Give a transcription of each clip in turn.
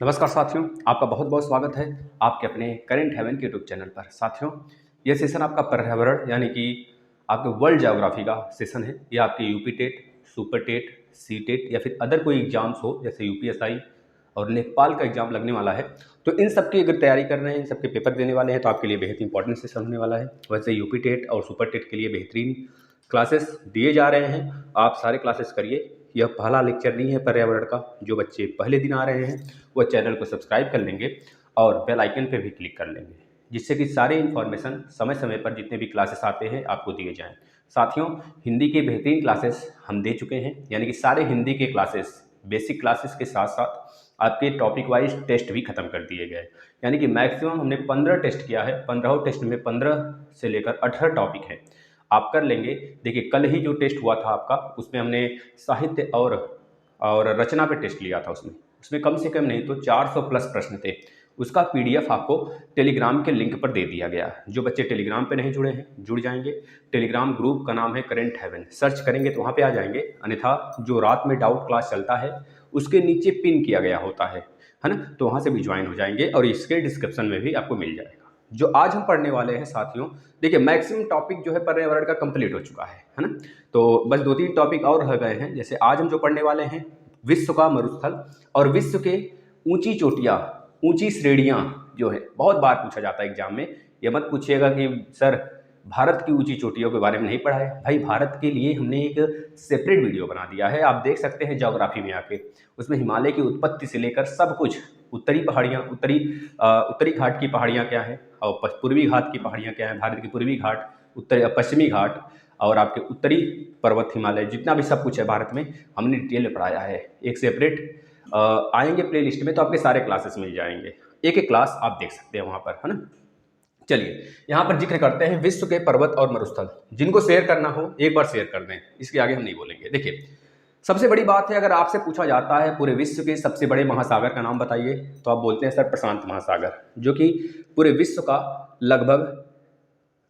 नमस्कार साथियों, आपका बहुत बहुत स्वागत है आपके अपने करेंट हेवन के यूट्यूब चैनल पर। साथियों, यह सेशन आपका पर्यावरण यानी कि आपके वर्ल्ड ज्योग्राफी का सेशन है। यह आपके UP TET, super TET, C TET या फिर अदर कोई एग्जाम्स हो जैसे यूपीएसआई और लेखपाल का एग्जाम लगने वाला है, तो इन सब की अगर तैयारी कर रहे हैं, इन सब के पेपर देने वाले हैं, तो आपके लिए बेहद इंपॉर्टेंट सेशन होने वाला है। वैसे यूपी टेट और सुपर टेट के लिए बेहतरीन क्लासेस दिए जा रहे हैं, आप सारे क्लासेस करिए। यह पहला लेक्चर नहीं है पर्यावरण का। जो बच्चे पहले दिन आ रहे हैं वह चैनल को सब्सक्राइब कर लेंगे और बेल आइकन पे भी क्लिक कर लेंगे, जिससे कि सारे इन्फॉर्मेशन समय समय पर जितने भी क्लासेस आते हैं आपको दिए जाएं। साथियों, हिंदी के बेहतरीन क्लासेस हम दे चुके हैं, यानी कि सारे हिंदी के क्लासेस, बेसिक क्लासेस के साथ साथ आपके टॉपिक वाइज टेस्ट भी खत्म कर दिए गए। यानी कि मैक्सिमम हमने 15 टेस्ट किया है। 15 टेस्ट में 15 से लेकर 18 टॉपिक है, आप कर लेंगे। देखिए, कल ही जो टेस्ट हुआ था आपका, उसमें हमने साहित्य और रचना पे टेस्ट लिया था। उसमें कम से कम नहीं तो 400 प्लस प्रश्न थे। उसका पीडीएफ आपको टेलीग्राम के लिंक पर दे दिया गया। जो बच्चे टेलीग्राम पे नहीं जुड़े हैं, जुड़ जाएंगे। टेलीग्राम ग्रुप का नाम है करेंट हेवन, सर्च करेंगे तो वहाँ पे आ जाएंगे। अन्यथा जो रात में डाउट क्लास चलता है उसके नीचे पिन किया गया होता है ना, तो वहाँ से भी ज्वाइन हो जाएंगे और इसके डिस्क्रिप्शन में भी आपको मिल जाएगा। जो आज हम पढ़ने वाले हैं साथियों, देखिए मैक्सिमम टॉपिक जो है पर्यावरण का कंप्लीट हो चुका है ना। तो बस 2-3 टॉपिक और रह गए हैं। जैसे आज हम जो पढ़ने वाले हैं, विश्व का मरुस्थल और विश्व के ऊंची चोटियाँ, ऊंची श्रेणियाँ जो है। बहुत बार पूछा जाता है एग्जाम में। ये मत पूछिएगा कि सर भारत की ऊंची चोटियों के बारे में नहीं पढ़ा है। भाई, भारत के लिए हमने एक सेपरेट वीडियो बना दिया है, आप देख सकते हैं ज्योग्राफी में आके। उसमें हिमालय की उत्पत्ति से लेकर सब कुछ, उत्तरी पहाड़ियाँ, उत्तरी घाट की पहाड़ियाँ क्या हैं और पूर्वी घाट की पहाड़ियाँ क्या हैं, भारत की पूर्वी घाट, पश्चिमी घाट और आपके उत्तरी पर्वत हिमालय, जितना भी सब कुछ है भारत में, हमने डिटेल में पढ़ाया है। एक सेपरेट आएंगे प्ले लिस्ट में तो आपके सारे क्लासेस मिल जाएंगे। एक एक क्लास आप देख सकते हैं वहाँ पर, है ना। चलिए, यहाँ पर जिक्र करते हैं विश्व के पर्वत और मरुस्थल। जिनको शेयर करना हो एक बार शेयर कर दें, इसके आगे हम नहीं बोलेंगे। देखिए, सबसे बड़ी बात है, अगर आपसे पूछा जाता है पूरे विश्व के सबसे बड़े महासागर का नाम बताइए, तो आप बोलते हैं सर प्रशांत महासागर, जो कि पूरे विश्व का लगभग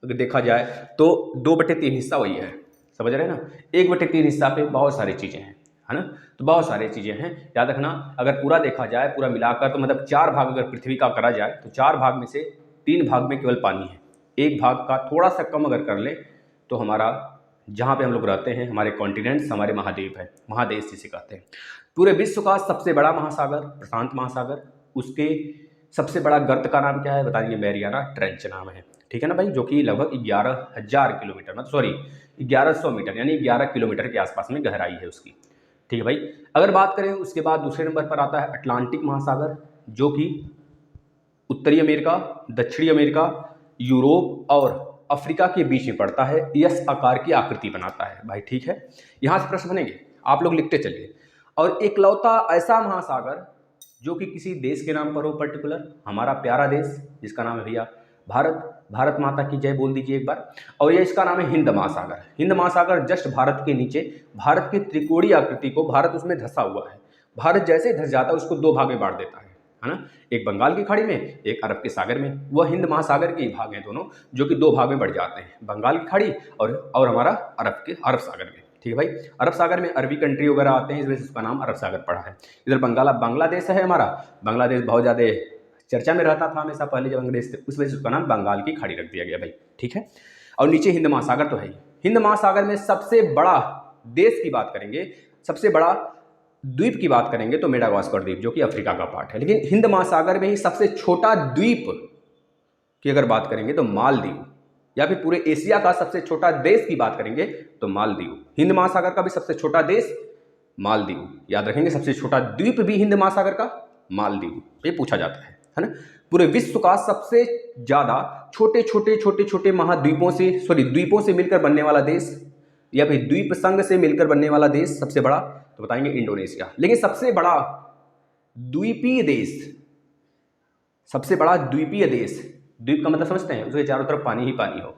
अगर देखा जाए तो 2/3 हिस्सा वही है। समझ रहे हैं ना। 1/3 हिस्सा पे बहुत सारी चीज़ें हैं, है ना। तो बहुत सारी चीज़ें हैं, याद रखना। अगर पूरा देखा जाए, पूरा मिलाकर, तो मतलब 4 भाग अगर पृथ्वी का करा जाए तो 4 भाग में से 3 भाग में केवल पानी है। एक भाग का थोड़ा सा कम अगर कर ले तो हमारा, जहाँ पे हम लोग रहते हैं, हमारे कॉन्टिनेंट्स, हमारे महाद्वीप है, महादेश जिसे कहते हैं। पूरे विश्व का सबसे बड़ा महासागर प्रशांत महासागर। उसके सबसे बड़ा गर्त का नाम क्या है बताएंगे, मैरियाना ट्रेंच नाम है। ठीक है ना भाई, जो कि लगभग 11,000 किलोमीटर, मतलब सॉरी 1100 मीटर, यानी 11 किलोमीटर के आसपास में गहराई है उसकी। ठीक है भाई। अगर बात करें, उसके बाद दूसरे नंबर पर आता है अटलांटिक महासागर, जो कि उत्तरी अमेरिका, दक्षिणी अमेरिका, यूरोप और अफ्रीका के बीच में पड़ता है। एस आकार की आकृति बनाता है भाई। ठीक है, यहाँ से प्रश्न बनेंगे, आप लोग लिखते चलिए। और एकलौता ऐसा महासागर जो कि किसी देश के नाम पर हो, पर्टिकुलर हमारा प्यारा देश जिसका नाम है भैया भारत। भारत माता की जय बोल दीजिए एक बार। और ये इसका नाम है हिंद महासागर। हिंद महासागर जस्ट भारत के नीचे, भारत की त्रिकोणीय आकृति को, भारत उसमें धंसा हुआ है। भारत जैसे धंस जाता है उसको 2 भाग में बांट देता है ना। एक बंगाल की खाड़ी में, एक अरब के सागर में। वह हिंद महासागर के ही भाग हैं दोनों, जो कि 2 भाग में बढ़ जाते हैं, बंगाल की खाड़ी और हमारा अरब सागर में। ठीक है भाई। अरब सागर में अरबी कंट्री वगैरह आते हैं, इस वजह से उसका नाम अरब सागर पड़ा है। इधर बांग्लादेश है हमारा। बांग्लादेश बहुत ज़्यादा चर्चा में रहता था हमेशा पहले जब अंग्रेज थे, उस वजह से उसका नाम बंगाल की खाड़ी रख दिया गया भाई। ठीक है। और नीचे हिंद महासागर तो है ही। हिंद महासागर में सबसे बड़ा देश की बात करेंगे, सबसे बड़ा द्वीप की बात करेंगे तो मेडागास्कर द्वीप, जो कि अफ्रीका का पार्ट है। लेकिन हिंद महासागर में ही सबसे छोटा द्वीप की अगर बात करेंगे तो मालदीव, या फिर पूरे एशिया का सबसे छोटा देश की बात करेंगे तो मालदीव। हिंद महासागर का भी सबसे छोटा देश मालदीव, याद रखेंगे। सबसे छोटा द्वीप भी हिंद महासागर का मालदीव, ये पूछा जाता है ना। पूरे विश्व का सबसे ज्यादा छोटे छोटे छोटे छोटे महाद्वीपों से, सॉरी द्वीपों से मिलकर बनने वाला देश, या फिर द्वीप संघ से मिलकर बनने वाला देश सबसे बड़ा, तो बताएंगे इंडोनेशिया। लेकिन सबसे बड़ा द्वीपीय देश, सबसे बड़ा द्वीपीय देश, द्वीप का मतलब समझते हैं, उसके चारों तरफ पानी ही पानी हो।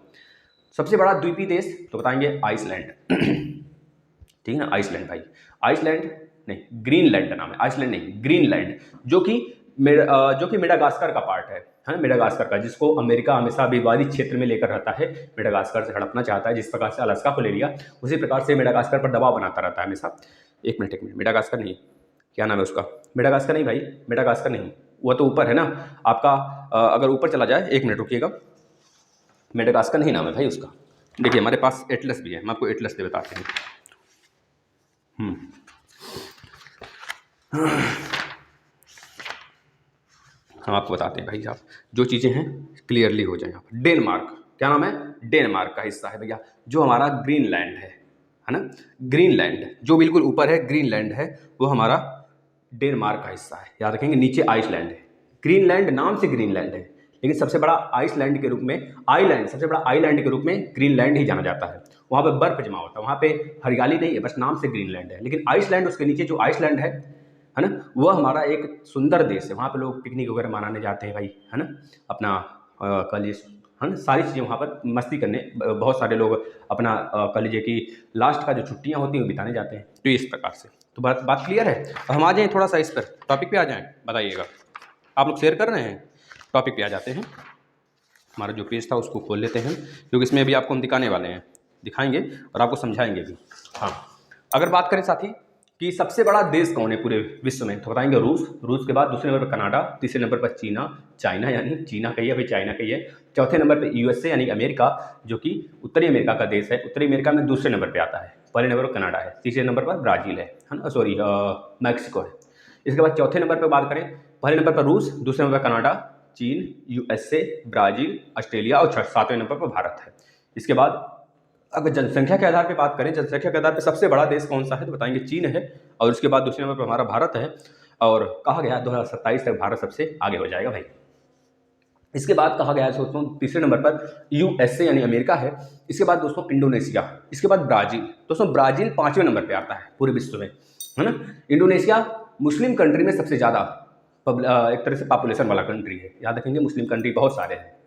सबसे बड़ा द्वीपीय देश तो बताएंगे आइसलैंड। ठीक है ना, आइसलैंड भाई। आइसलैंड नहीं, ग्रीनलैंड नाम है, आइसलैंड नहीं, ग्रीनलैंड, जो कि मेडागास्कर का पार्ट है ना, मेडागास्कर का, जिसको अमेरिका हमेशा विवादित क्षेत्र में लेकर रहता है, मेडागास्कर से हड़पना चाहता है। जिस प्रकार से अलास्का को ले लिया, उसी प्रकार से मेडागास्कर पर दबाव बनाता रहता है हमेशा। एक मिनट, मेडागास्कर नहीं, क्या नाम है उसका, मेडागास्कर नहीं भाई, मेडागास्कर नहीं, वो तो ऊपर है ना आपका। अगर ऊपर चला जाए, 1 मिनट रुकिएगा, मेडागास्कर नहीं नाम है भाई उसका। देखिए हमारे पास एटलस भी है, हम आपको एटलस से बताते हैं। हम आपको बताते हैं भाई साहब, जो चीज़ें हैं क्लियरली हो जाए। यहाँ पर डेनमार्क, क्या नाम है, डेनमार्क का हिस्सा है भैया, जो हमारा ग्रीनलैंड है ना, ग्रीनलैंड जो बिल्कुल ऊपर है, ग्रीनलैंड है, वो हमारा डेनमार्क का हिस्सा है। याद रखेंगे, नीचे आइसलैंड है। ग्रीनलैंड नाम से ग्रीनलैंड है, लेकिन सबसे बड़ा आइसलैंड के रूप में, आइलैंड सबसे बड़ा आइलैंड के रूप में ग्रीनलैंड ही जाना जाता है। वहाँ पे बर्फ जमा होता है, वहाँ पे हरियाली नहीं है, बस नाम से ग्रीनलैंड है। लेकिन आइसलैंड, उसके नीचे जो आइसलैंड है ना, वह हमारा एक सुंदर देश है। वहाँ पे लोग पिकनिक वगैरह मनाने जाते हैं भाई, है ना, अपना कल है ना, सारी चीज़ें वहाँ पर मस्ती करने बहुत सारे लोग अपना कह लीजिए कि लास्ट का जो छुट्टियाँ होती हैं वो बिताने जाते हैं। तो इस प्रकार से तो बात क्लियर है। तो हम आ जाएँ थोड़ा सा इस पर, टॉपिक पे आ जाएँ, बताइएगा। आप लोग शेयर कर रहे हैं, टॉपिक पे आ जाते हैं। हमारा जो पेज था उसको खोल लेते हैं, क्योंकि इसमें अभी आपको हम दिखाने वाले हैं, दिखाएंगे और आपको समझाएंगे भी। हाँ, अगर बात करें साथी कि सबसे बड़ा देश कौन है पूरे विश्व में, तो बताएंगे रूस। रूस के बाद दूसरे नंबर पर कनाडा, तीसरे नंबर पर चाइना यानी चीना कहिए, अभी चाइना कहिए। चौथे नंबर पर यूएसए यानी अमेरिका, जो कि उत्तरी अमेरिका का देश है। उत्तरी अमेरिका में दूसरे नंबर पर आता है। पहले नंबर पर कनाडा है, तीसरे नंबर पर ब्राज़ील है ना, सॉरी मैक्सिको है। इसके बाद चौथे नंबर पर बात करें, पहले नंबर पर रूस, दूसरे नंबर पर कनाडा, चीन, यूएसए, ब्राज़ील, ऑस्ट्रेलिया और सातवें नंबर पर भारत है। इसके बाद अगर जनसंख्या के आधार पे बात करें, जनसंख्या के आधार पे सबसे बड़ा देश कौन सा है, तो बताएंगे चीन है। और उसके बाद दूसरे नंबर पर हमारा भारत है। और कहा गया है 2027 तक भारत सबसे आगे हो जाएगा भाई। इसके बाद कहा गया है दोस्तों तीसरे नंबर पर यूएसए यानी अमेरिका है। इसके बाद दोस्तों इंडोनेशिया, इसके बाद ब्राज़ील। दोस्तों ब्राज़ील 5वें नंबर पर आता है पूरे विश्व में, है ना। इंडोनेशिया मुस्लिम कंट्री में सबसे ज़्यादा एक तरह से पॉपुलेशन वाला कंट्री है। याद रखेंगे, मुस्लिम कंट्री बहुत सारे हैं।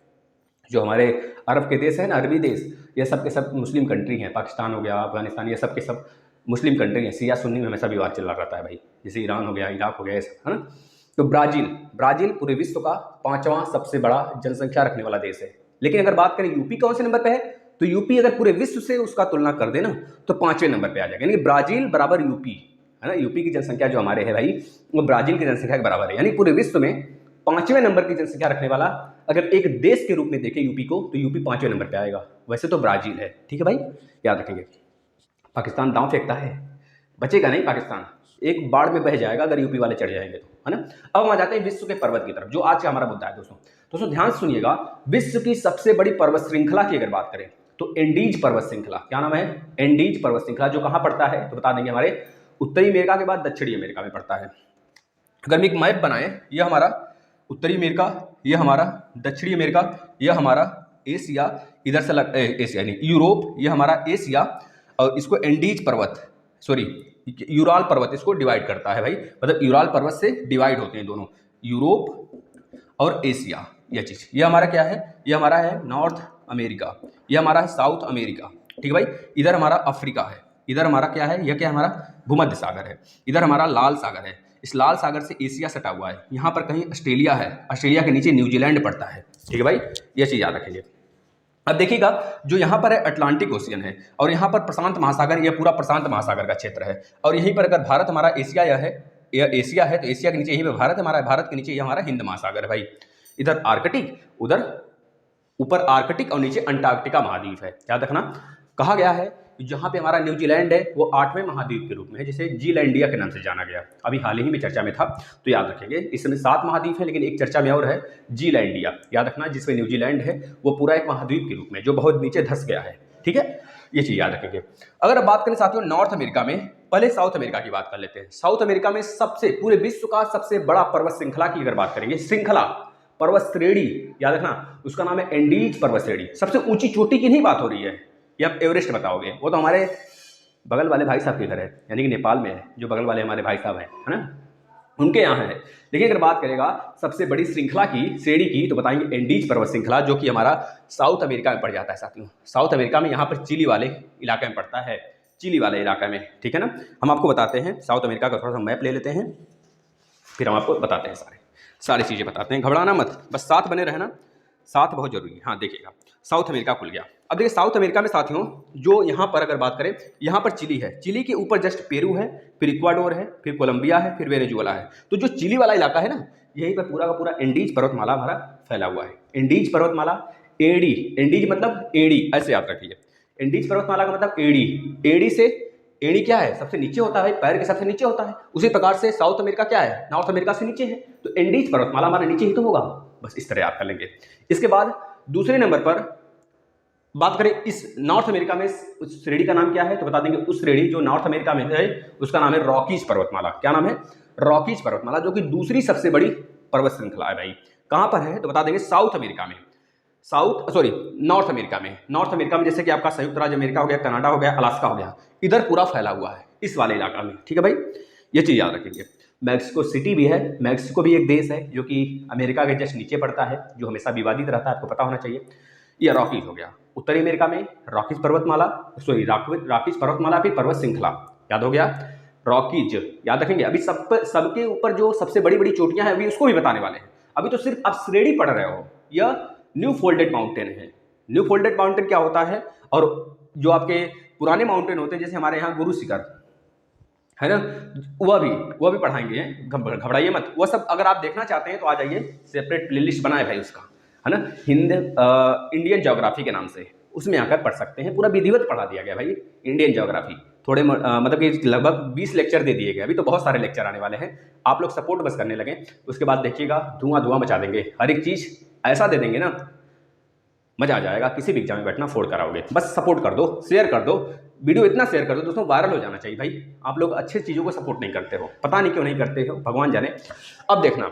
जो हमारे अरब के देश हैं ना, अरबी देश, ये सब के सब मुस्लिम कंट्री हैं। पाकिस्तान हो गया, अफगानिस्तान, ये सब के सब मुस्लिम कंट्री हैं। सिया सुन्नी में हमेशा विवाद चल रहता है भाई, जैसे ईरान हो गया, इराक हो गया, ये सब, है ना। तो ब्राज़ील पूरे विश्व का 5वां सबसे बड़ा जनसंख्या रखने वाला देश है। लेकिन अगर बात करें यूपी कौन से नंबर पे है, तो यूपी अगर पूरे विश्व से उसका तुलना कर दे ना, तो 5वें नंबर पे आ जाएगा। यानी ब्राज़ील बराबर यूपी, है ना। यूपी की जनसंख्या जो हमारे है भाई, वो ब्राज़ील की जनसंख्या के बराबर है। यानी पूरे विश्व में 5वें नंबर की जनसंख्या रखने वाला अगर एक देश के रूप में देखें यूपी को, तो यूपी 5वें नंबर पे आएगा। वैसे तो ब्राज़ील है, ठीक है भाई, याद रखेंगे। पाकिस्तान दांव फेंकता है, बचेगा नहीं पाकिस्तान, एक बाढ़ में बह जाएगा अगर यूपी वाले चढ़ जाएंगे तो, है ना। अब हम आ जाते हैं विश्व के पर्वत की तरफ, जो आज का हमारा मुद्दा है दोस्तों ध्यान सुनिएगा। विश्व की सबसे बड़ी पर्वत श्रृंखला की अगर बात करें, तो एंडीज पर्वत श्रृंखला, क्या नाम है, एंडीज पर्वत श्रृंखला, जो कहाँ पड़ता है, तो बता देंगे हमारे उत्तरी अमेरिका के बाद दक्षिणी अमेरिका में पड़ता है। अगर हम एक मैप बनाए, यह हमारा उत्तरी अमेरिका, यह हमारा दक्षिणी अमेरिका, यह हमारा एशिया, इधर से एशिया नहीं यूरोप, यह हमारा एशिया, और इसको एंडीज पर्वत, सॉरी यूराल पर्वत इसको डिवाइड करता है भाई। मतलब यूराल पर्वत से डिवाइड होते हैं दोनों, यूरोप और एशिया। यह चीज़, यह हमारा क्या है, यह हमारा है नॉर्थ अमेरिका, यह हमारा है साउथ अमेरिका, ठीक है भाई। इधर हमारा अफ्रीका है, इधर हमारा क्या है, यह क्या हमारा भूमध्य सागर है, इधर हमारा लाल सागर है। इस लाल सागर से एशिया सटा हुआ है। यहाँ पर कहीं ऑस्ट्रेलिया है, ऑस्ट्रेलिया के नीचे न्यूजीलैंड पड़ता है, ठीक है भाई, यह चीज़ याद रखेंगे। अब देखिएगा, जो यहाँ पर है अटलांटिक ओशियन है, और यहाँ पर प्रशांत महासागर, यह पूरा प्रशांत महासागर का क्षेत्र है। और यहीं पर अगर भारत हमारा एशिया यह एशिया है, तो एशिया के नीचे यहीं पर भारत हमारा है, भारत के नीचे यह हमारा हिंद महासागर है भाई। इधर आर्कटिक, उधर ऊपर आर्कटिक और नीचे अंटार्कटिका महाद्वीप है। याद रखना, कहा गया है जहाँ पे हमारा न्यूजीलैंड है वो 8वें महाद्वीप के रूप में है, जिसे जीलैंडिया के नाम से जाना गया। अभी हाल ही में चर्चा में था, तो याद रखेंगे। इस समय 7 महाद्वीप है, लेकिन एक चर्चा में और है जीलैंडिया, याद रखना, जिसमें न्यूजीलैंड है वो पूरा एक महाद्वीप के रूप में, जो बहुत नीचे धंस गया है, ठीक है, ये चीज़ याद रखेंगे। अगर अब बात करें साथियों नॉर्थ अमेरिका में, पहले साउथ अमेरिका की बात कर लेते हैं। साउथ अमेरिका में सबसे पूरे विश्व का सबसे बड़ा पर्वत श्रृंखला की अगर बात करेंगे, श्रृंखला पर्वत श्रेणी, याद रखना, उसका नाम है एंडीज पर्वत श्रेणी। सबसे ऊंची चोटी की नहीं बात हो रही है, ये आप एवरेस्ट बताओगे, वो तो हमारे बगल वाले भाई साहब के घर है, यानी कि नेपाल में है, जो बगल वाले हमारे भाई साहब हैं, है ना, उनके यहाँ है। लेकिन अगर बात करेगा सबसे बड़ी श्रृंखला की, श्रेणी की, तो बताएंगे एंडीज पर्वत श्रृंखला, जो कि हमारा साउथ अमेरिका में पड़ जाता है साथियों। साउथ अमेरिका में यहाँ पर चिली वाले इलाके में पड़ता है, चिली वाले इलाके में, ठीक है ना। हम आपको बताते हैं साउथ अमेरिका का थोड़ा सा मैप ले लेते हैं, फिर हम आपको बताते हैं सारी चीज़ें बताते हैं। घबराना मत, बस साथ बने रहना, साथ बहुत जरूरी है। हाँ देखिएगा, साउथ अमेरिका खुल गया। अब देखिए साउथ अमेरिका में साथियों, जो यहाँ पर अगर बात करें, यहाँ पर चिली है, चिली के ऊपर जस्ट पेरू है, फिर इक्वाडोर है, फिर कोलंबिया है, फिर वेनेजुएला है। तो जो चिली वाला इलाका है ना, यहीं पर पूरा का पूरा एंडीज पर्वतमाला हमारा फैला हुआ है। एंडीज पर्वतमाला, एडी, एंडीज मतलब एडी, ऐसे याद रखिए। एंडीज पर्वतमाला का मतलब एडी, एडी से, एडी क्या है, सबसे नीचे होता है, पैर के सबसे नीचे होता है। उसी प्रकार से साउथ अमेरिका क्या है, नॉर्थ अमेरिका से नीचे है, तो एंडीज पर्वतमाला हमारा नीचे ही तो होगा। बस इस तरह याद कर लेंगे। इसके बाद दूसरे नंबर पर बात करें, इस नॉर्थ अमेरिका में उस श्रेणी का नाम क्या है, तो बता देंगे उस श्रेणी जो नॉर्थ अमेरिका में है उसका नाम है रॉकीज पर्वतमाला। क्या नाम है, रॉकीज पर्वतमाला, जो कि दूसरी सबसे बड़ी पर्वत श्रृंखला है भाई। कहां पर है, तो बता देंगे साउथ अमेरिका में, नॉर्थ अमेरिका में। नॉर्थ अमेरिका में जैसे कि आपका संयुक्त राज्य अमेरिका हो गया, कनाडा हो गया, अलास्का हो गया, इधर पूरा फैला हुआ है इस वाले इलाका में। ठीक है भाई, ये चीज याद रखेंगे। मैक्सिको सिटी भी है, मैक्सिको भी एक देश है जो कि अमेरिका के जस्ट नीचे पड़ता है, जो हमेशा विवादित रहता है, आपको पता होना चाहिए। ये रॉकीज हो गया। उत्तरी अमेरिका में रॉकीज पर्वतमाला, रॉकीज पर्वतमाला भी पर्वत श्रृंखला, याद हो गया, रॉकीज याद रखेंगे। अभी सबके ऊपर जो सबसे बड़ी बड़ी चोटियां हैं अभी उसको भी बताने वाले हैं। अभी तो सिर्फ आप श्रेणी पढ़ रहे हो। यह न्यू फोल्डेड माउंटेन है। न्यू फोल्डेड माउंटेन क्या होता है, और जो आपके पुराने माउंटेन होते हैं जैसे हमारे यहाँ गुरु शिखर है ना, वह भी पढ़ाएंगे, घबराइए मत। वह सब अगर आप देखना चाहते हैं तो आ जाइए, सेपरेट प्लेलिस्ट बनाए भाई उसका, है ना, इंडियन ज्योग्राफी के नाम से, उसमें आकर पढ़ सकते हैं। पूरा विधिवत पढ़ा दिया गया भाई इंडियन ज्योग्राफी। थोड़े मतलब कि लगभग 20 लेक्चर दे दिए गए, अभी तो बहुत सारे लेक्चर आने वाले हैं। आप लोग सपोर्ट बस करने लगे, उसके बाद देखिएगा धुआं मचा देंगे, हर एक चीज़ ऐसा दे देंगे ना, मजा आ जाएगा। किसी भी एग्जाम में बैठना फोड़ कराओगे। बस सपोर्ट कर दो, शेयर कर दो, वीडियो इतना शेयर कर दो दोस्तों, वायरल हो जाना चाहिए भाई। आप लोग अच्छी चीज़ों को सपोर्ट नहीं करते हो, पता नहीं क्यों नहीं करते हो, भगवान जाने। अब देखना,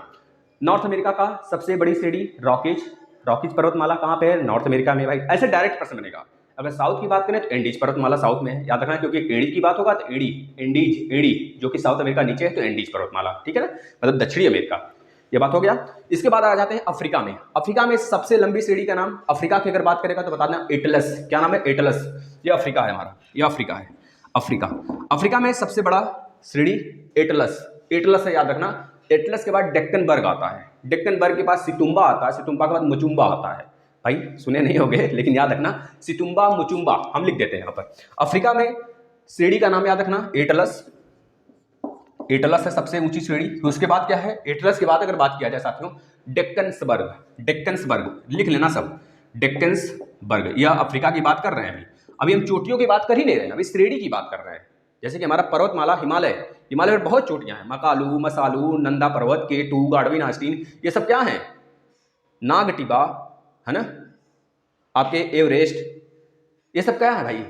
नॉर्थ अमेरिका का सबसे बड़ी श्रेणी रॉकीज पर्वतमाला कहाँ पे है, नॉर्थ अमेरिका में भाई। ऐसे डायरेक्ट प्रश्न बनेगा। अगर साउथ की बात करें तो एंडीज पर्वतमाला साउथ में है, याद रखना, क्योंकि एडी की बात होगा तो एडी जो कि साउथ अमेरिका नीचे है, तो एंडीज पर्वतमाला, ठीक है ना, मतलब दक्षिणी अमेरिका। ये बात हो गया। इसके बाद आ जाते हैं अफ्रीका में। अफ्रीका में सबसे लंबी श्रेणी का नाम, अफ्रीका की अगर बात करेगा तो बता देना एटलस। क्या नाम है, एटलस। ये अफ्रीका है हमारा, ये अफ्रीका है, अफ्रीका में सबसे बड़ा श्रेणी एटलस है, याद रखना। एटलस के बाद डेक्कनबर्ग आता है, डेक्कनबर्ग के पास सितुम्बा आता है, सितुम्बा के बाद मुचुम्बा आता है। भाई सुने नहीं होंगे लेकिन याद रखना, सितुम्बा मुचुम्बा हम लिख देते हैं यहाँ पर। अफ्रीका में श्रेणी का नाम याद रखना एटलस है सबसे ऊंची श्रेणी। तो उसके बाद क्या है, एटलस के बाद अगर बात किया जाए साथियों, डेक्कन्सबर्ग लिख लेना सब, डेक्कन्सबर्ग। यह अफ्रीका की बात कर रहे हैं। अभी हम चोटियों की बात कर ही नहीं रहे हैं, अभी श्रेणी की बात कर रहे हैं। जैसे कि हमारा पर्वतमाला हिमालय में बहुत चोटियां हैं, मकालू, मसालू, नंदा पर्वत, केटू, गार्डविन आस्टीन, ये सब क्या है, नागटिबा है ना, आपके एवरेस्ट, ये सब क्या है भाई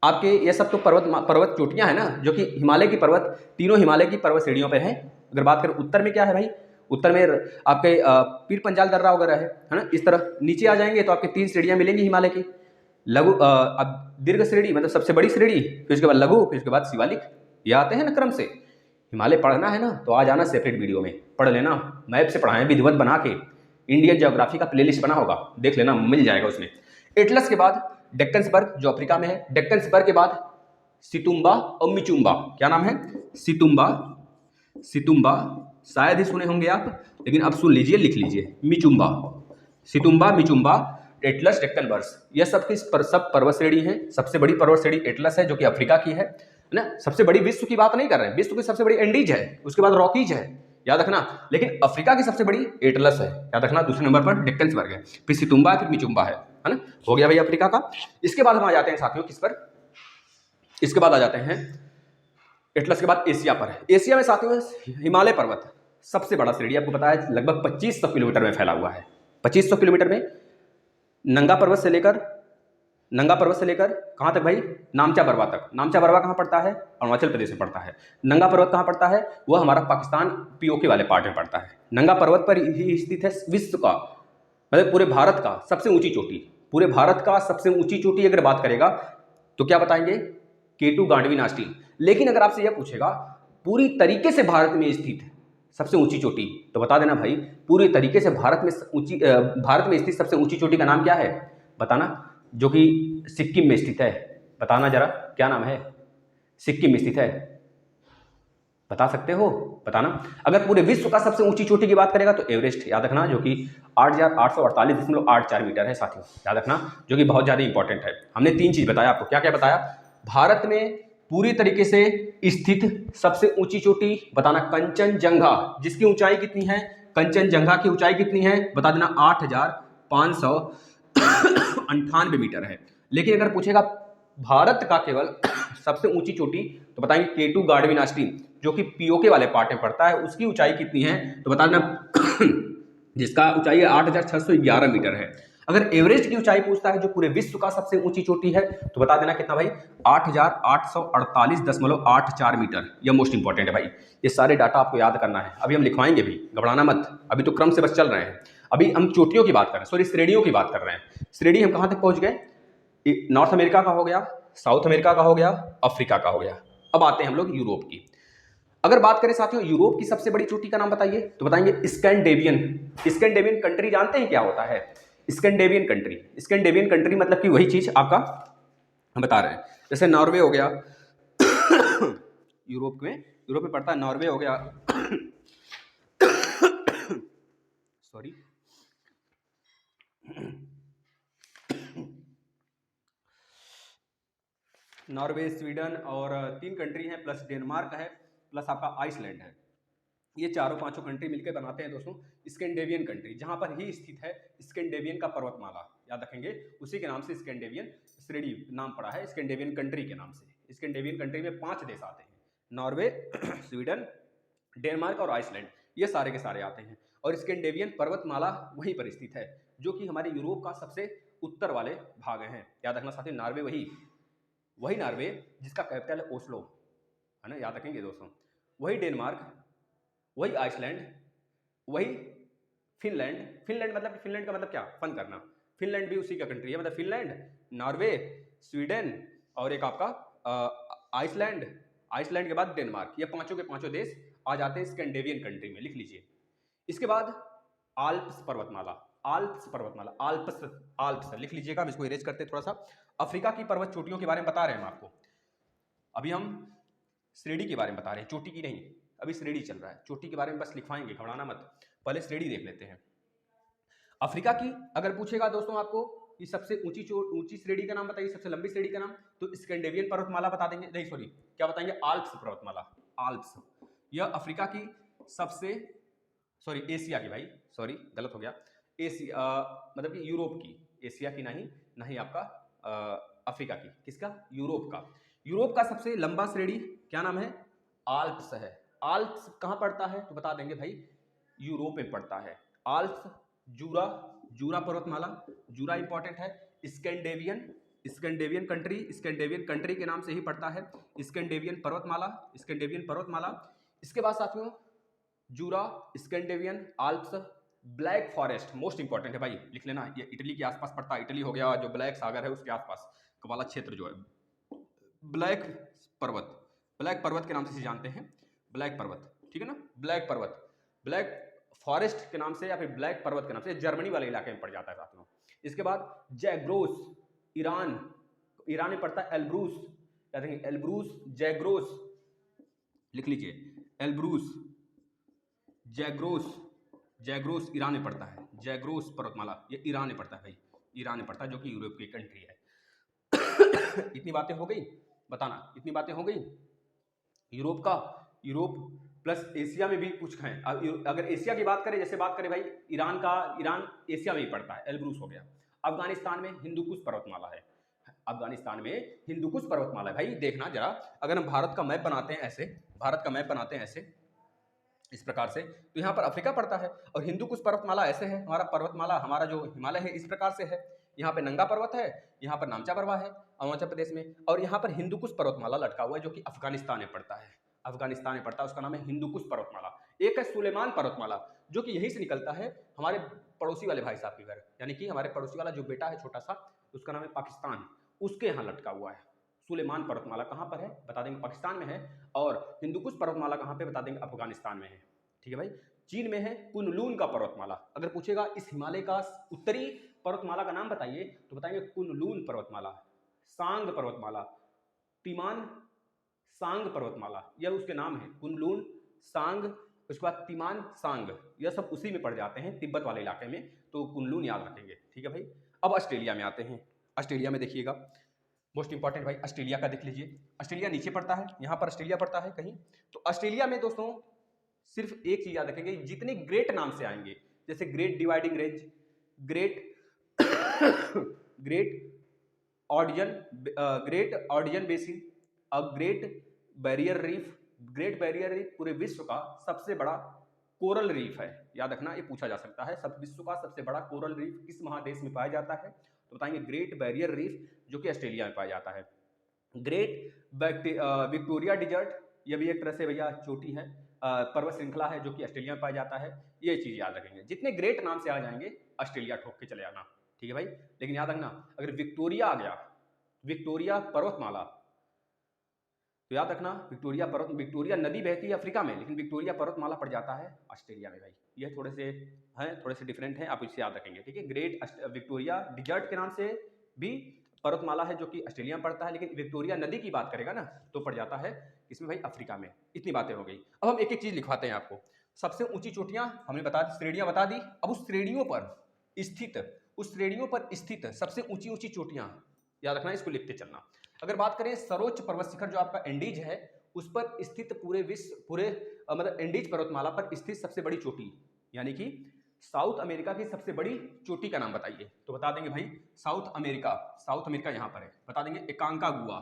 आपके, ये सब तो पर्वत चोटियां हैं ना, जो कि हिमालय की पर्वत, तीनों हिमालय की पर्वत श्रेणियों पर है। अगर बात करें उत्तर में क्या है भाई, उत्तर में आपके पीर पंजाल दर्रा वगैरह है ना। इस तरह नीचे आ जाएंगे तो आपके 3 श्रेणियां मिलेंगी हिमालय की। लघु अब दीर्घ श्रेणी मतलब सबसे बड़ी श्रेणी, फिर उसके बाद लघु, फिर उसके बाद शिवालिक, ये आते हैं ना क्रम से। हिमालय पढ़ना है ना तो आ जाना सेपरेट वीडियो में, पढ़ लेना, मैप से पढ़ाएं विधिवत बना के, इंडियन ज्योग्राफी का प्लेलिस्ट बना होगा, देख लेना, मिल जाएगा उसमें। एटलस के बाद डेक्कन्सबर्ग जो अफ्रीका में है, डेक्कन्सबर्ग के बाद सितुम्बा और मिचुम्बा। क्या नाम है, सितुम्बा शायद ही सुने होंगे आप, लेकिन अब सुन लीजिए, लिख लीजिए, सितुम्बा मिचुम्बा, एटलस, डेक्कनबर्ग, यह सब पर्वत श्रेणी है। सबसे बड़ी पर्वत श्रेणी एटलस है जो कि अफ्रीका की है ना। सबसे बड़ी विश्व की बात नहीं कर रहे हैं, विश्व की सबसे बड़ी एंडीज है, उसके बाद रॉकीज है, याद रखना। लेकिन अफ्रीका की सबसे बड़ी एटलस है, याद रखना। दूसरे नंबर पर डेक्कन्सबर्ग है, फिर सितुम्बा, फिर मिचुम्बा है ना। हो गया भाई अफ्रीका का। इसके बाद हम आ जाते हैं साथियों किस पर, इसके बाद आ जाते हैं एटलस के बाद एशिया पर। एशिया में साथियों हिमालय पर्वत सबसे बड़ा श्रेणी, आपको पता है लगभग 2500 किलोमीटर में फैला हुआ है। 2500 किलोमीटर में नंगा पर्वत से लेकर कहाँ तक भाई, नामचा बरवा तक। नामचा बरवा कहाँ पड़ता है, अरुणाचल प्रदेश में पड़ता है। नंगा पर्वत कहाँ पड़ता है, वह हमारा पाकिस्तान पीओके वाले पार्ट में पड़ता है। नंगा पर्वत पर ही स्थित है विश्व का, मतलब पूरे भारत का सबसे ऊंची चोटी। पूरे भारत का सबसे ऊंची चोटी अगर बात करेगा तो क्या बताएंगे, केटू, गांडवी, नास्टीन। लेकिन अगर आपसे यह पूछेगा पूरी तरीके से भारत में स्थित सबसे ऊंची चोटी, तो बता देना भाई पूरी तरीके से भारत में स्थित सबसे ऊंची चोटी का नाम क्या है, बताना। जो कि सिक्किम में स्थित है, बताना जरा क्या नाम है, सिक्किम में स्थित है। बता सकते हो? बताना। अगर पूरे विश्व का सबसे ऊंची चोटी की बात करेगा तो एवरेस्ट याद रखना, जो कि 8,848.84 मीटर है साथियों, याद रखना, जो कि बहुत ज़्यादा इंपॉर्टेंट है। हमने 3 चीज़ बताया आपको, क्या क्या बताया? भारत में पूरी तरीके से स्थित सबसे ऊंची चोटी बताना कंचनजंगा, जिसकी ऊंचाई कितनी है? कंचनजंगा की ऊंचाई कितनी है बता देना, 8,598 मीटर है। लेकिन अगर पूछेगा भारत का केवल सबसे ऊंची चोटी तो बताएंगे केटू गार्डविन आस्टीन, जो कि पीओके वाले पार्ट में पड़ता है, उसकी ऊंचाई कितनी है तो बता देना जिसका ऊंचाई 8,611 मीटर है। अगर एवरेस्ट की ऊंचाई पूछता है जो पूरे विश्व का सबसे ऊंची चोटी है तो बता देना कितना भाई, 8,848.84 मीटर। यह मोस्ट इंपॉर्टेंट है भाई, ये सारे डाटा आपको याद करना है। अभी हम लिखवाएंगे भी, घबराना मत, अभी तो क्रम से बस चल रहे हैं। अभी हम चोटियों की बात कर रहे हैं, सॉरी श्रेणियों की बात कर रहे हैं। श्रेणी हम कहां तक पहुंच गए? नॉर्थ अमेरिका का हो गया, साउथ अमेरिका का हो गया, अफ्रीका का हो गया। अब आते हैं हम लोग यूरोप की। अगर बात करें साथियों यूरोप की सबसे बड़ी चोटी का नाम बताइए तो बताएंगे स्कैंडेवियन। स्कैंडेवियन कंट्री जानते हैं क्या होता है? स्कैंडेवियन कंट्री, स्कैंडेवियन कंट्री मतलब कि वही चीज आपका हम बता रहे हैं, जैसे नॉर्वे हो गया यूरोप में पड़ता है, नॉर्वे हो गया सॉरी नॉर्वे, स्वीडन और 3 कंट्री हैं, प्लस डेनमार्क है, प्लस आपका आइसलैंड है। ये चारों पांचों कंट्री मिलकर बनाते हैं दोस्तों स्कैंडेवियन कंट्री, जहां पर ही स्थित है स्कैंडेवियन का पर्वतमाला, याद रखेंगे उसी के नाम से स्कैंडेवियन श्रेणी नाम पड़ा है, स्कैंडेवियन कंट्री के नाम से। स्कैंडेवियन कंट्री में 5 देश आते हैं, नॉर्वे, स्वीडन, डेनमार्क और आइसलैंड, ये सारे के सारे आते हैं। और स्कैंडेवियन पर्वतमाला वहीं पर स्थित है, जो कि हमारे यूरोप का सबसे उत्तर वाले भाग हैं। याद रखना साथियों, नॉर्वे वही नॉर्वे जिसका कैपिटल है ओस्लो, है ना, याद रखेंगे दोस्तों। वही डेनमार्क, वही आइसलैंड, वही फिनलैंड। फिनलैंड मतलब, फिनलैंड का मतलब क्या? फन करना। फिनलैंड भी उसी का कंट्री है, मतलब फिनलैंड, नॉर्वे, स्वीडन और एक आपका आइसलैंड। आइसलैंड के बाद डेनमार्क, ये पांचों के पांचों देश आ जाते हैं स्कैंडेवियन कंट्री में, लिख लीजिए। इसके बाद आल्प्स पर्वतमाला, आल्प्स पर्वतमाला, आल्प्स, आल्प्स लिख लीजिएगा, हम इसको इरेज करते हैं थोड़ा सा। अफ्रीका की पर्वत चोटियों के बारे में बता रहे हैं हम आपको। अभी हम श्रेणी के बारे में बता रहे हैं, चोटी की नहीं, अभी श्रेणी चल रहा है, चोटी के बारे में बस लिखवाएंगे, घबराना मत, पहले श्रेणी देख लेते हैं। अफ्रीका की अगर पूछेगा दोस्तों आपको कि सबसे ऊंची श्रेणी का नाम बताइए, सबसे लंबी श्रेणी का नाम, तो स्कैंडेवियन पर्वतमाला बता देंगे, नहीं सॉरी क्या बताएंगे, आल्प्स पर्वतमाला, आल्प्स। यह अफ्रीका की सबसे, सॉरी एशिया की भाई, सॉरी गलत हो गया, एशिया मतलब कि यूरोप की, एशिया की नहीं आपका अफ्रीका की, किसका? यूरोप का। यूरोप का सबसे लंबा श्रेणी क्या नाम है? आल्प्स है। आल्प्स कहां पड़ता है तो बता देंगे भाई, यूरोप में पड़ता है। आल्प्स, जूरा, जूरा पर्वतमाला, जूरा इंपॉर्टेंट है। स्कैंडेवियन, स्कैंडेवियन कंट्री के नाम से ही पड़ता है, स्कैंडेवियन पर्वतमाला, स्कैंडेवियन पर्वतमाला। इसके बाद साथियों Jura, Scandinavian, Alps, Black Forest most important है भाई, लिख लेना, ये इटली के आसपास पड़ता है, इटली हो गया, जो ब्लैक सागर है उसके आसपास का वाला क्षेत्र जो है, ब्लैक पर्वत, ब्लैक पर्वत के नाम से जानते हैं, ब्लैक पर्वत, ठीक है ना, ब्लैक पर्वत, ब्लैक फॉरेस्ट के नाम से या फिर ब्लैक पर्वत के नाम से, जर्मनी वाले इलाके में पड़ जाता है साथियों। इसके बाद जैग्रोस, ईरान, ईरान में पड़ता है, एल्ब्रूस, या देखेंगे एल्ब्रूस, जैग्रोस लिख लीजिए, एल्ब्रूस, जैग्रोस, जैग्रोस ईरान में पड़ता है, जैग्रोस पर्वतमाला ये ईरान में पड़ता है भाई, ईरान में पड़ता है, जो कि यूरोप की कंट्री है। इतनी बातें हो गई, बताना इतनी बातें हो गई यूरोप का। यूरोप प्लस एशिया में भी कुछ हैं, अगर एशिया की बात करें, जैसे बात करें भाई ईरान का, ईरान एशिया में ही पड़ता है, एल्ब्रूस हो गया। अफगानिस्तान में हिंदुकुश पर्वतमाला है, अफगानिस्तान में हिंदुकुश पर्वतमाला है भाई, देखना जरा, अगर हम भारत का मैप बनाते हैं ऐसे, भारत का मैप बनाते हैं ऐसे इस प्रकार से, तो यहाँ पर अफ्रीका पड़ता है, और हिंदुकुश पर्वतमाला ऐसे है, हमारा पर्वतमाला, हमारा जो हिमालय है इस प्रकार से है, यहाँ पे नंगा पर्वत है, यहाँ पर नामचा परवा है अरुणाचल प्रदेश में, और यहाँ पर हिंदुकुश पर्वतमाला लटका हुआ है, जो कि अफगानिस्तान में पड़ता है, अफगानिस्तान में पड़ता है, उसका नाम है हिंदुकुश पर्वतमाला। एक है सुलेमान पर्वतमाला, जो कि यहीं से निकलता है हमारे पड़ोसी वाले भाई साहब के घर, यानी कि हमारे पड़ोसी वाला जो बेटा है छोटा सा, उसका नाम है पाकिस्तान, उसके यहाँ लटका हुआ है। सुलेमान पर्वतमाला कहाँ पर है बता देंगे, पाकिस्तान में है, और हिंदुकुश पर्वतमाला कहाँ पे बता देंगे, अफगानिस्तान में है, ठीक है भाई। चीन में है कुनलून का पर्वतमाला, अगर पूछेगा इस हिमालय का उत्तरी पर्वतमाला का नाम बताइए तो बताएंगे कुनलून पर्वतमाला, सांग पर्वतमाला, तिमान सांग पर्वतमाला, यह उसके नाम है, कुनलुन, सांग, उसके बाद तिमान सांग, यह सब उसी में पड़ जाते हैं, तिब्बत वाले इलाके में, तो कुनलुन याद रखेंगे, ठीक है भाई। अब ऑस्ट्रेलिया में आते हैं। ऑस्ट्रेलिया में देखिएगा, मोस्ट इंपॉर्टेंट भाई ऑस्ट्रेलिया का देख लीजिए। ऑस्ट्रेलिया नीचे पड़ता है, यहाँ पर ऑस्ट्रेलिया पड़ता है कहीं, तो ऑस्ट्रेलिया में दोस्तों सिर्फ एक चीज याद रखेंगे, जितने ग्रेट नाम से आएंगे, जैसे great dividing range, great great ऑडियन basin, great barrier reef. Great barrier reef पूरे विश्व का सबसे बड़ा कोरल रीफ है, याद रखना, ये पूछा जा सकता है, सब विश्व का सबसे बड़ा कोरल रीफ किस महादेश में पाया जाता है, तो बताएंगे ग्रेट बैरियर रीफ, जो कि ऑस्ट्रेलिया में पाया जाता है। ग्रेट विक्टोरिया डिजर्ट, यह भी एक तरह से भैया चोटी है, पर्वत श्रृंखला है, जो कि ऑस्ट्रेलिया में पाया जाता है, ये चीज याद रखेंगे। जितने ग्रेट नाम से आ जाएंगे ऑस्ट्रेलिया ठोक के चले जाना, ठीक है भाई। लेकिन याद रखना, अगर विक्टोरिया आ गया, विक्टोरिया पर्वतमाला, तो याद रखना विक्टोरिया नदी बहती है अफ्रीका में, लेकिन विक्टोरिया पर्वतमाला पड़ जाता है ऑस्ट्रेलिया में भाई। ये थोड़े से डिफरेंट हैं, आप इसे याद रखेंगे, ठीक है। ग्रेट विक्टोरिया डिजर्ट के नाम से भी पर्वतमाला है, जो कि ऑस्ट्रेलिया में पड़ता है, लेकिन विक्टोरिया नदी की बात करेगा ना तो पड़ जाता है इसमें भाई अफ्रीका में। इतनी बातें हो गई। अब हम एक एक चीज लिखवाते हैं आपको। सबसे ऊंची चोटियां हमने बता दी, श्रेणियां बता दी। अब उस श्रेणियों पर स्थित सबसे ऊंची ऊंची चोटियां याद रखना, इसको लिखते चलना। अगर बात करें सर्वोच्च पर्वत शिखर जो आपका एंडीज है, उस पर स्थित मतलब एंडीज पर्वतमाला पर स्थित सबसे बड़ी चोटी, यानी कि साउथ अमेरिका की सबसे बड़ी चोटी का नाम बताइए, तो बता देंगे भाई साउथ अमेरिका यहाँ पर है, बता देंगे एकांकागुआ,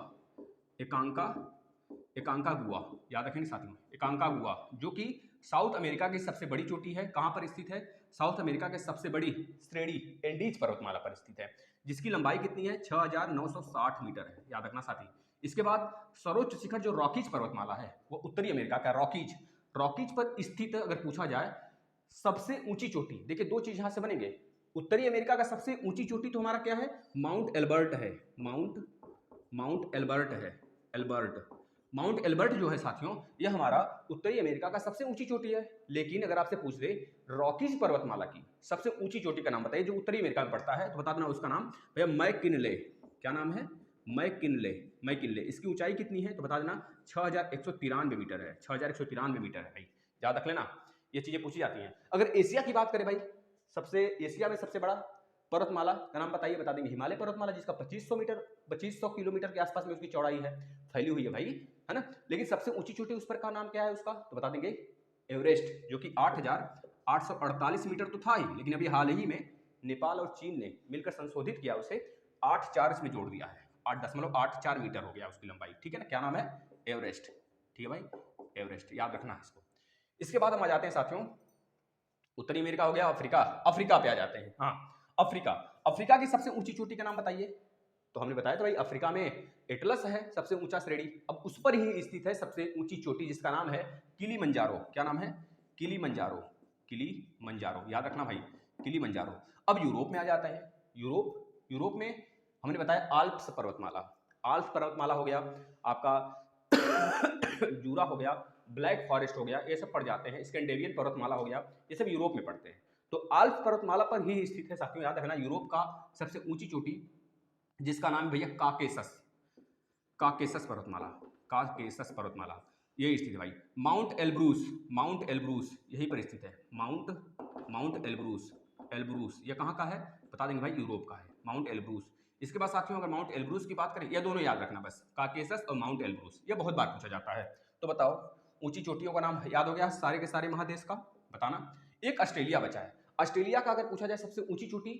याद रखेंगे साथियों, एकांकागुआ, जो कि साउथ अमेरिका की सबसे बड़ी चोटी है। कहाँ पर स्थित है? साउथ अमेरिका के सबसे बड़ी श्रेणी एंडीज पर्वतमाला पर स्थित है, जिसकी लंबाई कितनी है? 6960 मीटर है, याद रखना साथी। इसके बाद सर्वोच्च शिखर जो रॉकीज पर्वतमाला है, वो उत्तरी अमेरिका का रॉकीज पर स्थित, अगर पूछा जाए सबसे ऊंची चोटी, देखिए दो चीज यहां से बनेंगे। उत्तरी अमेरिका का सबसे ऊंची चोटी तो हमारा क्या है? माउंट एल्बर्ट है, माउंट एल्बर्ट जो है साथियों, यह हमारा उत्तरी अमेरिका का सबसे ऊंची चोटी है। लेकिन अगर आपसे पूछ दे रॉकीज पर्वतमाला की सबसे ऊंची चोटी का नाम बताइए जो उत्तरी अमेरिका में पड़ता है, तो बता देना उसका नाम भैया मैकिनले। क्या नाम है? मैकिनले। इसकी ऊंचाई कितनी है तो बता देना 6193 मीटर है, 6193 मीटर है भाई, याद रख लेना, ये चीजें पूछी जाती हैं। अगर एशिया की बात करें भाई, एशिया में सबसे बड़ा पर्वतमाला का नाम बताइए, बता देंगे हिमालय पर्वतमाला, जिसका 2500 किलोमीटर के आसपास में उसकी चौड़ाई है, फैली हुई है भाई, है ना। लेकिन सबसे ऊंची चोटी उस पर का नाम क्या है उसका, तो बता देंगे एवरेस्ट, जो कि 8848 मीटर तो था ही, लेकिन अभी हाल ही में नेपाल और चीन ने मिलकर संशोधित किया, उसे 84 इसमें जोड़ दिया है, 8.84 मीटर हो गया उसकी लंबाई, ठीक है ना। क्या नाम है? एवरेस्ट, ठीक है भाई, एवरेस्ट, याद रखना है इसको। इसके बाद हम आ जाते हैं साथियों, उत्तरी अमेरिका हो गया, अफ्रीका पे आ जाते हैं। हाँ, अफ्रीका की सबसे ऊंची चोटी का नाम बताइए, तो हमने बताया था भाई अफ्रीका में एटलस है सबसे ऊंचा श्रेणी, अब उस पर ही स्थित है सबसे ऊंची चोटी, जिसका नाम है किलीमंजारो। क्या नाम है? किलीमंजारो, याद रखना भाई, किलीमंजारो। अब यूरोप में आ जाते हैं। यूरोप में हमने बताया आल्प्स पर्वतमाला हो गया आपका, जूरा हो गया, ब्लैक फॉरेस्ट हो गया, ये सब पड़ जाते हैं। स्कैंडिनेवियन पर्वतमाला हो गया, ये सब यूरोप में पड़ते हैं। तो आल्प्स पर्वतमाला पर ही स्थित है साथियों, याद रखना, यूरोप का सबसे ऊंची चोटी, जिसका नाम भैया काकेसस पर्वतमाला, यही स्थित है भाई। माउंट एल्ब्रूस यहीं पर स्थित है, माउंट एल्ब्रूस, ये कहाँ का है बता देंगे भाई, यूरोप का है माउंट एल्ब्रूस। इसके बाद साथियों अगर माउंट एल्ब्रूस की बात करें, ये दोनों याद रखना बस, काकेसस और माउंट एल्ब्रूस, ये बहुत बार पूछा जाता है। तो बताओ ऊंची चोटियों का नाम याद हो गया सारे के सारे महादेश का, बताना। एक ऑस्ट्रेलिया बचा है। ऑस्ट्रेलिया का अगर पूछा जाए सबसे ऊंची चोटी,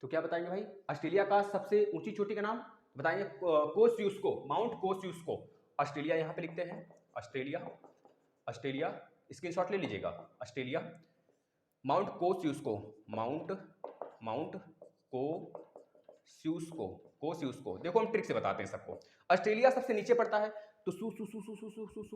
तो क्या बताएंगे भाई? ऑस्ट्रेलिया का सबसे ऊंची चोटी का नाम बताएंगे कोस्यूस्को, माउंट कोस्यूस्को। ऑस्ट्रेलिया यहाँ पे लिखते हैं, ऑस्ट्रेलिया स्क्रीनशॉट ले लीजिएगा, ऑस्ट्रेलिया माउंट कोस्यूस्को, माउंट कोस्यूस्को। देखो हम ट्रिक से बताते हैं सबको। ऑस्ट्रेलिया सबसे नीचे पड़ता है, तो सू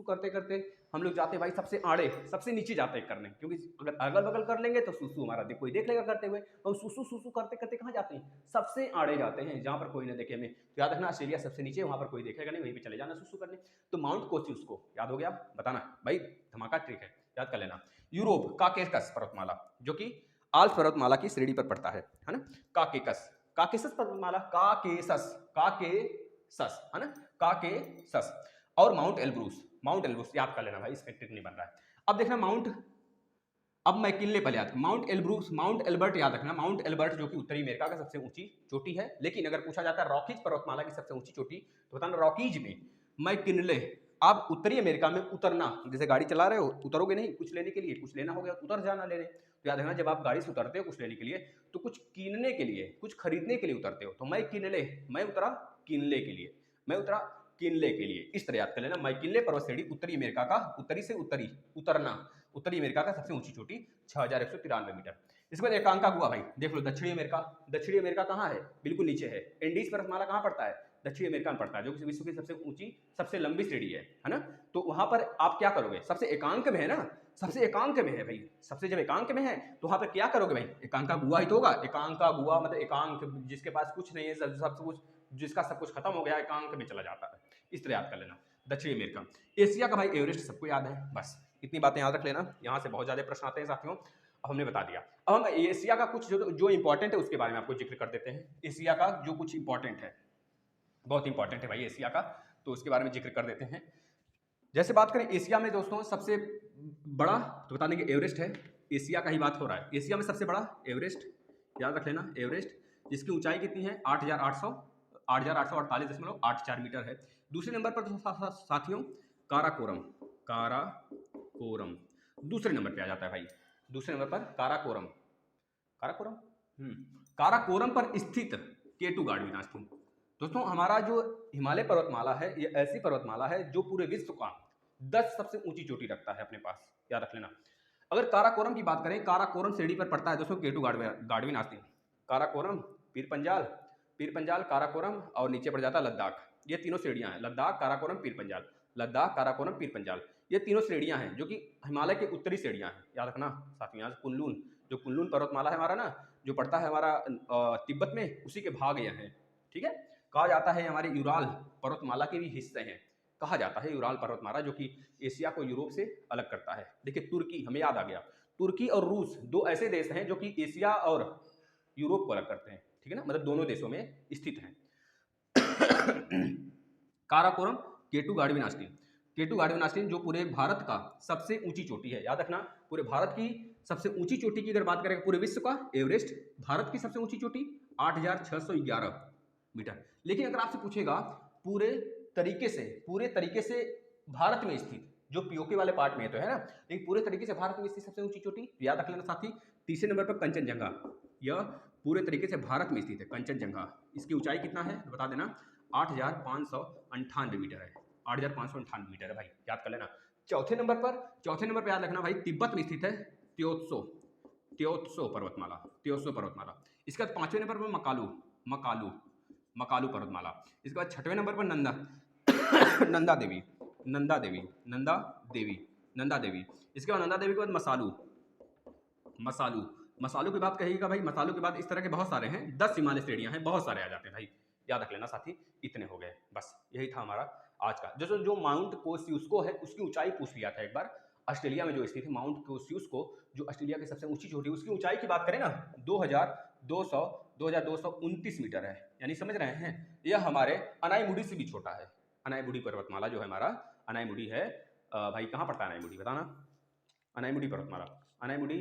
करते करते हम लोग जाते हैं भाई सबसे आड़े, सबसे नीचे जाते हैं करने, क्योंकि अगर अगल बगल कर लेंगे तो सूसू हमारा कोई देख लेगा करते हुए, तो सूसू करते करते कहाँ जाते हैं? सबसे आड़े जाते हैं, जहाँ पर कोई ना देखे हमें। तो याद रखना ऑस्ट्रेलिया सबसे नीचे, वहाँ पर कोई देखेगा नहीं, वहीं पे चले जाना सूसू करने। तो माउंट कोस्यूस्को याद हो गया, बताना भाई, धमाका ट्रिक है, याद कर लेना। यूरोप काकेसस पर्वतमाला, जो कि आल्प्स पर्वतमाला की श्रेणी पर पड़ता है ना। काकेसस पर्वतमाला, काकेसस है ना, काकेसस। और माउंट एल्ब्रूस याद कर लेना भाई, इसका ट्रिक नहीं बन रहा है। अब देखना अब मैकिनले पहले याद, माउंट एल्ब्रूस, माउंट एल्बर्ट याद रखना, माउंट एल्बर्ट जो कि उत्तरी अमेरिका का सबसे ऊंची चोटी है। लेकिन अगर पूछा जाता है रॉकीज पर्वतमाला की सबसे ऊंची चोटी, तो बताना रॉकीज में मैकिनले। आप उत्तरी अमेरिका में उतरना, जैसे गाड़ी चला रहे हो, उतरोगे नहीं कुछ लेने के लिए, कुछ लेना हो गया उतर जाना लेने, तो याद रखना जब आप गाड़ी से उतरते हो कुछ लेने के लिए, तो कुछ कीनने के लिए, कुछ खरीदने के लिए उतरते हो, तो मैं उतरा किनले के लिए, मैं उतरा किनले के लिए, इस तरह याद कर लेना। मैकिनले पर्वत श्रेणी उत्तरी अमेरिका का, उत्तरी से उत्तरी उतरना, उत्तरी अमेरिका का सबसे ऊंची चोटी 6193 मीटर। इसके बाद एकांका गुहा भाई देख लो, दक्षिणी अमेरिका कहाँ है, बिल्कुल नीचे है। एंडीज पर्वतमाला कहाँ पड़ता है, दक्षिण अमेरिका में पड़ता है, जो कि विश्व की सबसे ऊंची सबसे लंबी श्रेणी है ना। तो वहां पर आप क्या करोगे, सबसे एकांक में है ना, सबसे एकांक में है भाई, सबसे जब एकांक में है तो वहां पर क्या करोगे भाई, एकांका गुहा ही तो होगा। एकांका गुहा मतलब एकांक, जिसके पास कुछ नहीं है, सब कुछ, जिसका सब कुछ खत्म हो गया, एकांक में चला जाता है, इस तरह याद कर लेना। दक्षिण अमेरिका, एशिया का भाई एवरेस्ट सबको याद है, बस इतनी बातें याद रख लेना, यहाँ से बहुत ज्यादा प्रश्न आते हैं साथियों। अब हमने बता दिया, अब हम एशिया का कुछ जो इंपॉर्टेंट है उसके बारे में आपको जिक्र कर देते हैं। एशिया का जो कुछ इंपॉर्टेंट है, बहुत इंपॉर्टेंट है भाई एशिया का, तो उसके बारे में जिक्र कर देते हैं। जैसे बात करें एशिया में दोस्तों, सबसे बड़ा तो बता देंगे एवरेस्ट है, एशिया का ही बात हो रहा है। एशिया में सबसे बड़ा एवरेस्ट, याद रख लेना एवरेस्ट, जिसकी ऊंचाई कितनी है 8,848.84 मीटर है। दूसरे नंबर पर तो साथियों काराकोरम, काराकोरम दूसरे नंबर पे आ जाता है भाई, दूसरे नंबर पर काराकोरम, काराकोरम काराकोरम पर स्थित केटू गाड़ विनाश। दोस्तों हमारा जो हिमालय पर्वतमाला है, ये ऐसी पर्वतमाला है जो पूरे विश्व का 10 सबसे ऊंची चोटी रखता है अपने पास, याद रख लेना। अगर काराकोरम की बात करें, काराकोरम श्रेणी पर पड़ता है दोस्तों केटू गाड़वी नास्ती, काराकोरम, पीर पंजाल काराकोरम और नीचे पड़ जाता है लद्दाख। ये तीनों श्रेणियां हैं, लद्दाख काराकोरम पीर पंजाल, लद्दाख काराकोरम पीर पंजाल, ये तीनों श्रेणियां हैं जो कि हिमालय के उत्तरी श्रेणियां हैं, याद रखना साथियों। यहाँ से कुनलून, जो कुनलून पर्वतमाला है हमारा ना, जो पड़ता है हमारा तिब्बत में, उसी के भाग यह हैं, ठीक है। कहा जाता है हमारे यूराल पर्वतमाला के भी हिस्से हैं, कहा जाता है यूराल पर्वतमाला, जो कि एशिया को यूरोप से अलग करता है। देखिए तुर्की, हमें याद आ गया, तुर्की और रूस दो ऐसे देश हैं जो कि एशिया और यूरोप को अलग करते हैं, ठीक है ना, मतलब दोनों देशों में स्थित हैं। काराकोरम केटू गाड़विनास्टीन जो पूरे भारत का सबसे ऊंची चोटी है, याद रखना पूरे भारत की सबसे ऊंची चोटी की अगर बात करें, पूरे विश्व का एवरेस्ट, भारत की सबसे ऊंची चोटी 8,611 मीटर। लेकिन अगर आपसे पूछेगा पूरे तरीके से भारत में स्थित, जो पीओके वाले पार्ट में तो है ना, लेकिन पूरे तरीके से भारत में स्थित सबसे ऊंची चोटी याद रख लेना साथी, तीसरे नंबर पर कंचनजंगा। यह पूरे तरीके से भारत में स्थित है कंचनजंगा, इसकी ऊंचाई कितना है बता देना, 8,598 मीटर है, 8,598 मीटर है भाई, याद कर लेना। चौथे नंबर पर याद रखना भाई, तिब्बत में स्थित है त्योत्सो पर्वतमाला। इसके बाद पांचवें नंबर पर मकालू पर्वतमाला। इसके बाद छठवें नंबर पर नंदा देवी। इसके बाद नंदा देवी के बाद मसालू की बात कहिएगा भाई, मसालू के बाद इस तरह के बहुत सारे हैं, 10 हिमालय श्रेणियां हैं, बहुत सारे आ जाते हैं भाई, याद रख लेना साथी। इतने हो गए, बस यही था हमारा आज का। जो माउंट कोस्यूस्को है उसकी ऊंचाई पूछ लिया था एक बार, ऑस्ट्रेलिया में जो स्थित है माउंट कोस्यूस्को, जो ऑस्ट्रेलिया की सबसे ऊंची चोटी, उसकी ऊंचाई की बात करें ना 2229 मीटर है, यानी समझ रहे हैं, यह हमारे अनाईमुडी से भी छोटा है। अनाईमुडी पर्वतमाला जो है हमारा, अनाईमुडी है भाई, कहाँ पड़ता है अनाईमुडी बताना, अनाईमुडी पर्वतमाला, अनाईमुडी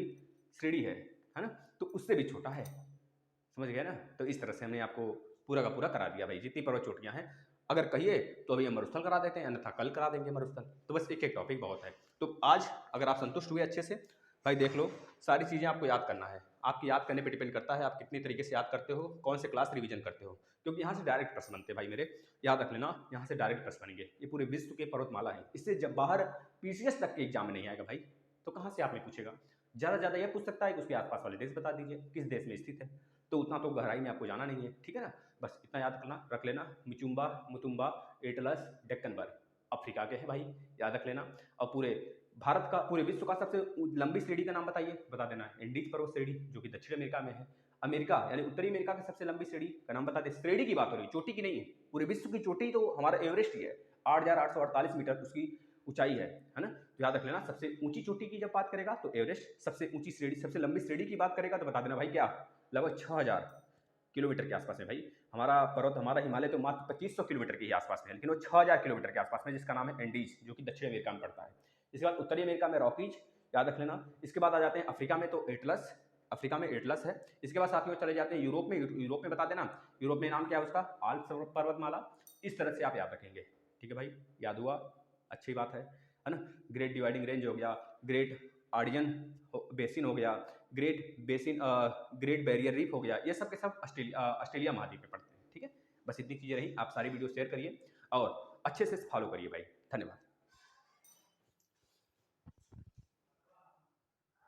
श्रेणी है ना, तो उससे भी छोटा है, समझ गए ना। तो इस तरह से हमने आपको पूरा का पूरा करा दिया भाई, जितनी पर्वत चोटियां हैं। अगर कहिए तो अभी हम मरुस्थल करा देते हैं, अन्यथा कल करा देंगे मरुस्थल, तो बस एक टॉपिक बहुत है। तो आज अगर आप संतुष्ट हुए अच्छे से, भाई देख लो सारी चीज़ें आपको याद करना है, आपकी याद करने पे डिपेंड करता है आप कितनी तरीके से याद करते हो, कौन से क्लास रिवीजन करते हो, क्योंकि यहाँ से डायरेक्ट प्रश्न बनते हैं भाई मेरे, याद रख लेना, यहाँ से डायरेक्ट प्रश्न बनेंगे। ये पूरे विश्व के पर्वतमाला है, इससे जब बाहर पीसीएस तक के एग्जाम में नहीं आएगा भाई, तो कहाँ से आपने पूछेगा। ज़्यादा यह पूछ सकता है कि उसके आसपास वाले देश बता दीजिए किस देश में स्थित है, तो उतना तो गहराई में आपको जाना नहीं है, ठीक है ना। बस इतना याद रख लेना, मुतुम्बा एटलस डेक्कनबर्ग अफ्रीका के हैं भाई, याद रख लेना। और पूरे विश्व का सबसे लंबी श्रेणी का नाम बताइए, बता देना एंडीज पर्वत श्रेणी, जो कि दक्षिण अमेरिका में है। अमेरिका यानी उत्तरी अमेरिका की सबसे लंबी श्रेणी का नाम बता दे, श्रेणी की बात हो रही, चोटी की नहीं है, पूरे विश्व की चोटी तो हमारा एवरेस्ट ही है, 8,848 मीटर उसकी ऊंचाई है ना। तो याद रख लेना, सबसे ऊंची चोटी की जब बात करेगा तो एवरेस्ट, सबसे ऊंची श्रेणी, सबसे लंबी श्रेणी की बात करेगा तो बता देना भाई क्या, लगभग 6,000 किलोमीटर के आसपास है भाई। हमारा पर्वत, हमारा हिमालय तो मात्र 2500 किलोमीटर के ही आसपास में है, लेकिन वो 6000 किलोमीटर के आसपास में, जिसका नाम है एंडीज, जो कि दक्षिण अमेरिका में पड़ता है। इसके बाद उत्तरी अमेरिका में रॉकीज, याद रख लेना। इसके बाद आ जाते हैं अफ्रीका में, तो एटलस, अफ्रीका में एटलस है। इसके बाद साथियों चले जाते हैं यूरोप में, यूरोप में बता देना, यूरोप में नाम क्या है उसका, आल्प्स पर्वतमाला। इस तरह से आप याद रखेंगे, ठीक है भाई, याद हुआ, अच्छी बात है ना। ग्रेट डिवाइडिंग रेंज हो गया, ग्रेट आर्डियन बेसिन हो गया, great basin, great barrier reef हो गया, ये सब के सब ऑस्ट्रेलिया महाद्वीप में पड़ते हैं, ठीक है। बस इतनी चीज़ें रही, आप सारी वीडियो शेयर करिए और अच्छे से फॉलो करिए भाई, धन्यवाद।